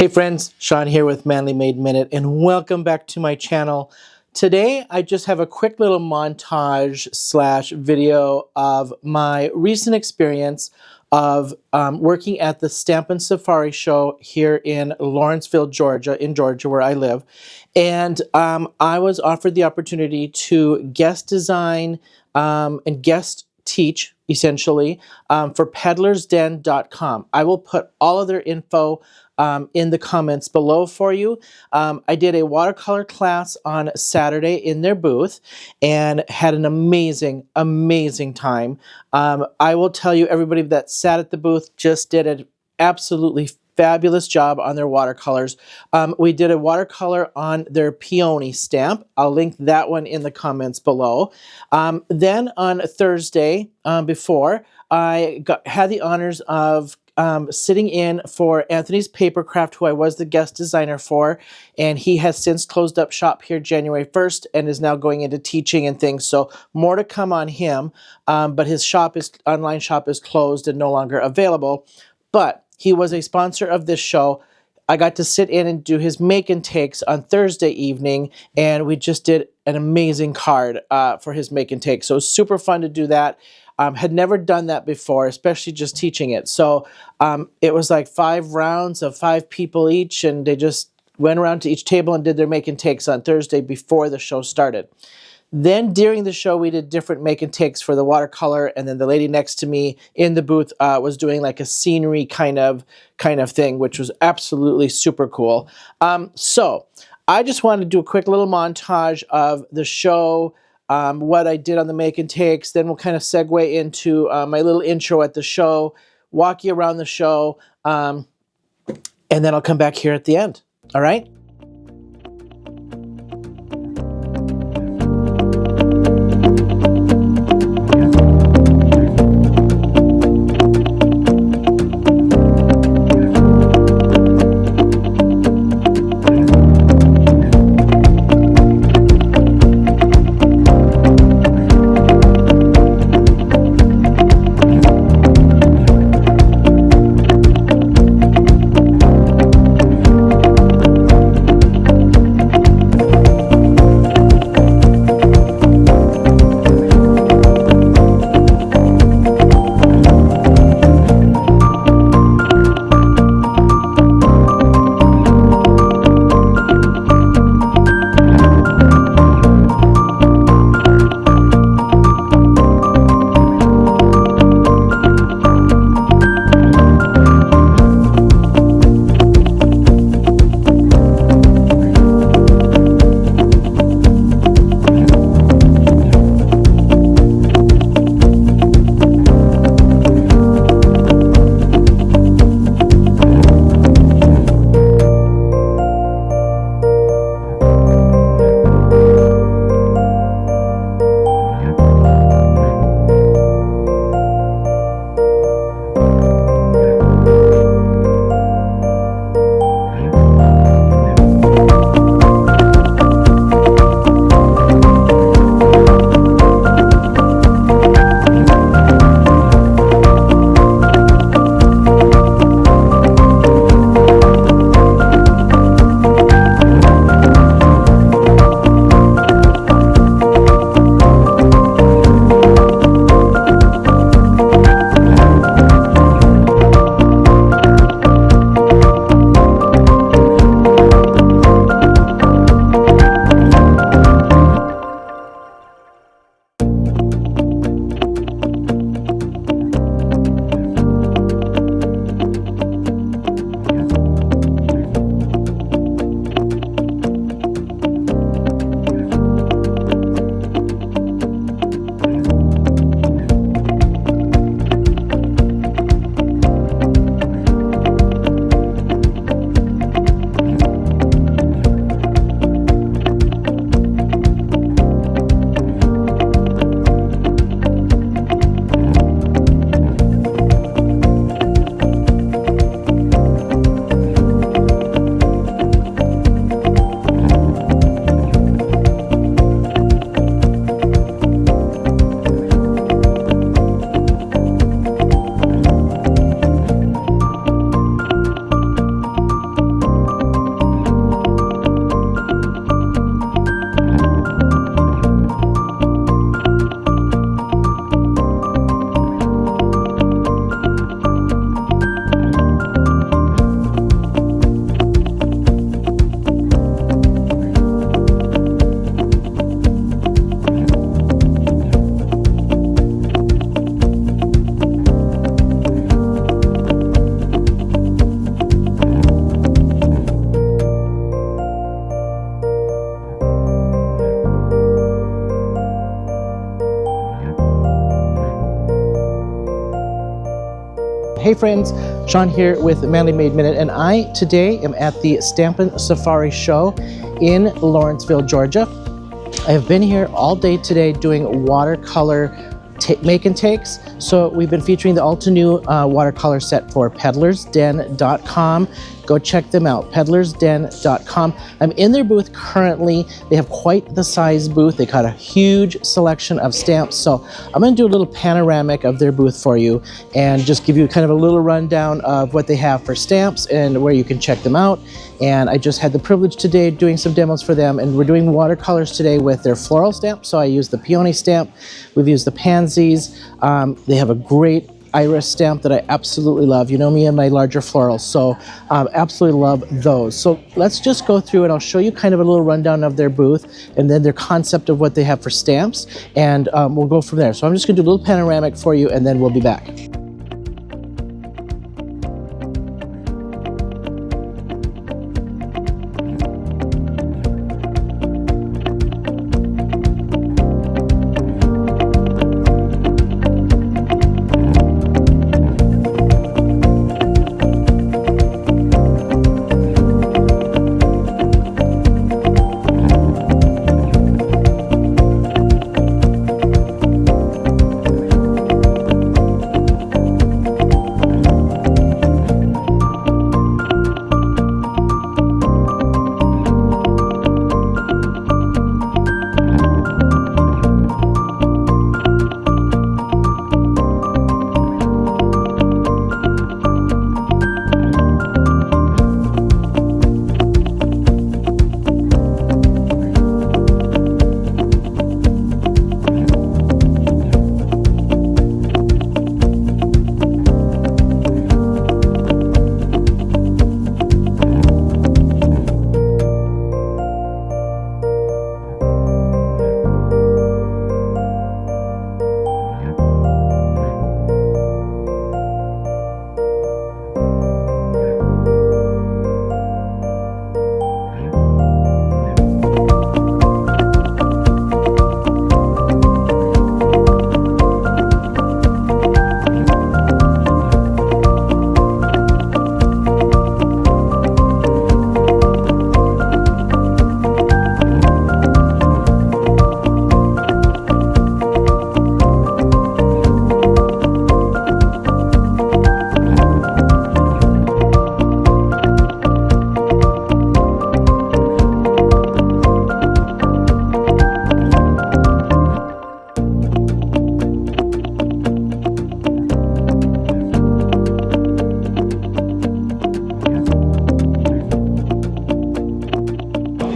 Hey friends, Shawn here with Manly Made Minute, and welcome back to my channel. Today I just have a quick little montage slash video of my recent experience of working at the Stampin Safari Show here in Lawrenceville, Georgia, where I live. And I was offered the opportunity to guest design and guest teach, essentially, for peddlersden.com. I will put all of their info in the comments below for you. I did a watercolor class on Saturday in their booth and had an amazing, amazing time. I will tell you, everybody that sat at the booth just did an absolutely fabulous job on their watercolors. We did a watercolor on their peony stamp. I'll link that one in the comments below. Then on Thursday before, I had the honors of sitting in for Anthony's Papercraft, who I was the guest designer for, and he has since closed up shop here January 1st and is now going into teaching and things, so more to come on him, but his online shop is closed and no longer available, but he was a sponsor of this show. I got to sit in and do his make and takes on Thursday evening, and we just did an amazing card for his make and take, so it was super fun to do that. Had never done that before, especially just teaching it. So it was like 5 rounds of 5 people each, and they just went around to each table and did their make and takes on Thursday before the show started. Then during the show, we did different make and takes for the watercolor, and then the lady next to me in the booth was doing like a scenery kind of thing, which was absolutely super cool. So I just wanted to do a quick little montage of the show, what I did on the make and takes, then we'll kind of segue into my little intro at the show, walk you around the show, and then I'll come back here at the end. All right? Hey friends, Shawn here with Manly Made Minute, and I today am at the Stampin' Safari Show in Lawrenceville, Georgia. I have been here all day today doing watercolor make and takes. So we've been featuring the all-to-new watercolor set for peddlersden.com. Go check them out, peddlersden.com. I'm in their booth currently. They have quite the size booth. They got a huge selection of stamps. So I'm going to do a little panoramic of their booth for you and just give you kind of a little rundown of what they have for stamps and where you can check them out. And I just had the privilege today doing some demos for them, and we're doing watercolors today with their floral stamp. So I used the peony stamp. We've used the pansies. They have a great iris stamp that I absolutely love. You know me and my larger florals, so absolutely love those. So let's just go through and I'll show you kind of a little rundown of their booth and then their concept of what they have for stamps, and we'll go from there. So I'm just going to do a little panoramic for you and then we'll be back.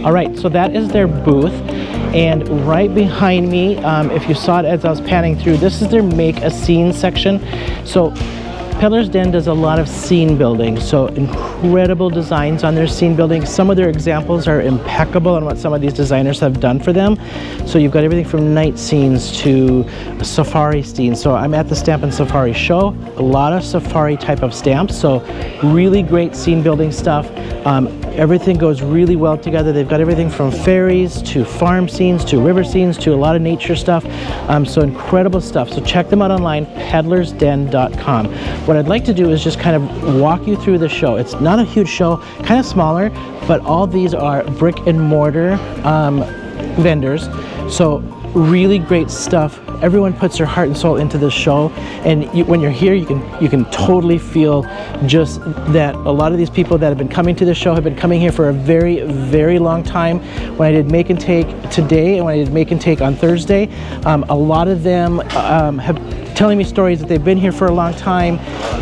All right, so that is their booth, and right behind me, if you saw it as I was panning through, this is their make a scene section. So Peddlers Den does a lot of scene building, so incredible designs on their scene building. Some of their examples are impeccable on what some of these designers have done for them. So you've got everything from night scenes to safari scenes. So I'm at the Stampin' Safari Show, a lot of safari type of stamps, so really great scene building stuff. Everything goes really well together. They've got everything from fairies to farm scenes to river scenes to a lot of nature stuff. So incredible stuff. So check them out online, peddlersden.com. What I'd like to do is just kind of walk you through the show. It's not a huge show, kind of smaller, but all these are brick and mortar vendors. So really great stuff. Everyone puts their heart and soul into this show, and when you're here, you can totally feel just that a lot of these people that have been coming to this show have been coming here for a very, very long time. When I did make and take today and when I did make and take on Thursday, a lot of them have telling me stories that they've been here for a long time.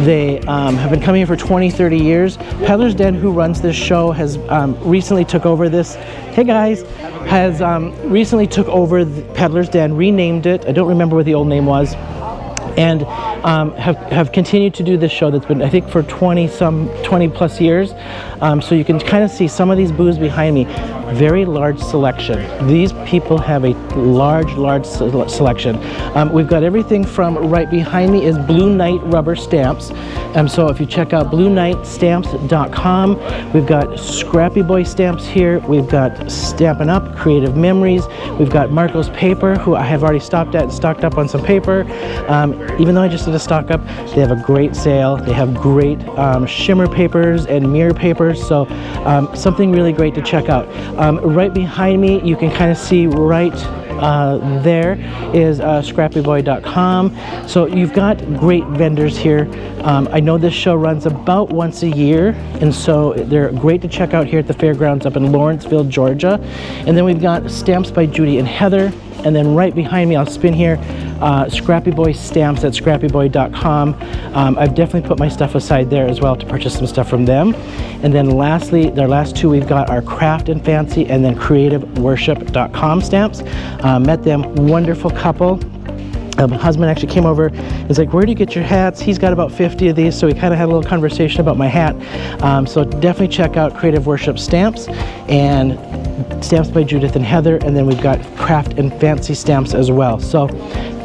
They have been coming here for 20, 30 years. Peddlers Den, who runs this show, has recently took over this. Hey guys, has recently took over the Peddlers Den, renamed it. I don't remember what the old name was, and have continued to do this show that's been, I think, for 20 plus years. So you can kind of see some of these booths behind me. very large selection. These people have a large selection. We've got everything from, right behind me is Blue Knight rubber stamps. So if you check out BlueKnightStamps.com, we've got Scrappy Boy stamps here. We've got Stampin' Up, Creative Memories. We've got Marco's Paper, who I have already stopped at and stocked up on some paper. Even though I just did a stock up, they have a great sale. They have great shimmer papers and mirror papers, so something really great to check out. Right behind me, you can kind of see right there is scrappyboy.com. So you've got great vendors here. I know this show runs about once a year, and so they're great to check out here at the fairgrounds up in Lawrenceville, Georgia. And then we've got Stamps by Judy and Heather. And then right behind me, I'll spin here, Scrappy Boy Stamps at scrappyboy.com. I've definitely put my stuff aside there as well to purchase some stuff from them. And then lastly, their last two we've got are Craft and Fancy and then creativeworship.com stamps. Met them, wonderful couple. My husband actually came over, he's like, where do you get your hats? He's got about 50 of these, so we kind of had a little conversation about my hat. So definitely check out Creative Worship Stamps and Stamps by Judith and Heather, and then we've got Craft and Fancy stamps as well. So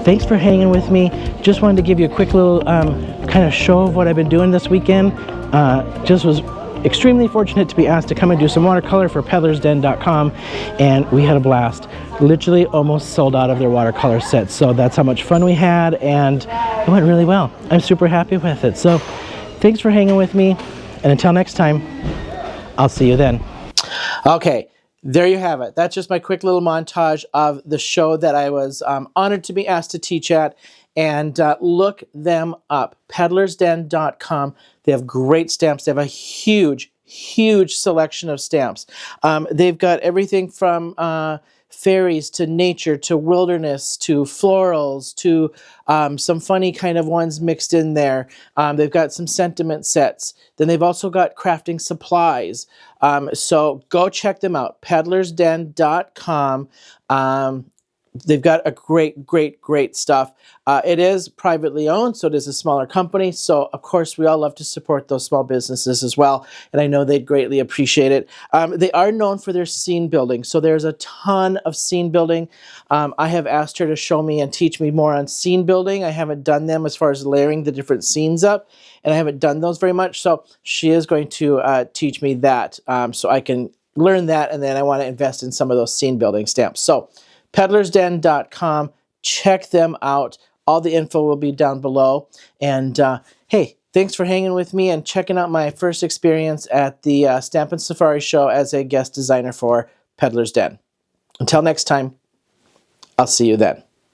thanks for hanging with me. Just wanted to give you a quick little kind of show of what I've been doing this weekend. Just was extremely fortunate to be asked to come and do some watercolor for peddlersden.com, and we had a blast. Literally almost sold out of their watercolor sets, so that's how much fun we had, and it went really well. I'm super happy with it. So thanks for hanging with me, and until next time, I'll see you then. Okay, there you have it. That's just my quick little montage of the show that I was honored to be asked to teach at. And look them up, peddlersden.com. They have great stamps. They have a huge selection of stamps. They've got everything from fairies to nature to wilderness to florals to some funny kind of ones mixed in there. They've got some sentiment sets. Then they've also got crafting supplies. So go check them out, peddlersden.com. They've got a great stuff. It is privately owned, so it is a smaller company. So, of course, we all love to support those small businesses as well, and I know they'd greatly appreciate it. They are known for their scene building, so there's a ton of scene building. I have asked her to show me and teach me more on scene building. I haven't done them as far as layering the different scenes up, and I haven't done those very much, so she is going to teach me that so I can learn that, and then I want to invest in some of those scene building stamps. So, peddlersden.com, check them out. All the info will be down below. And hey, thanks for hanging with me and checking out my first experience at the Stampin' Safari Show as a guest designer for Peddlers Den. Until next time, I'll see you then.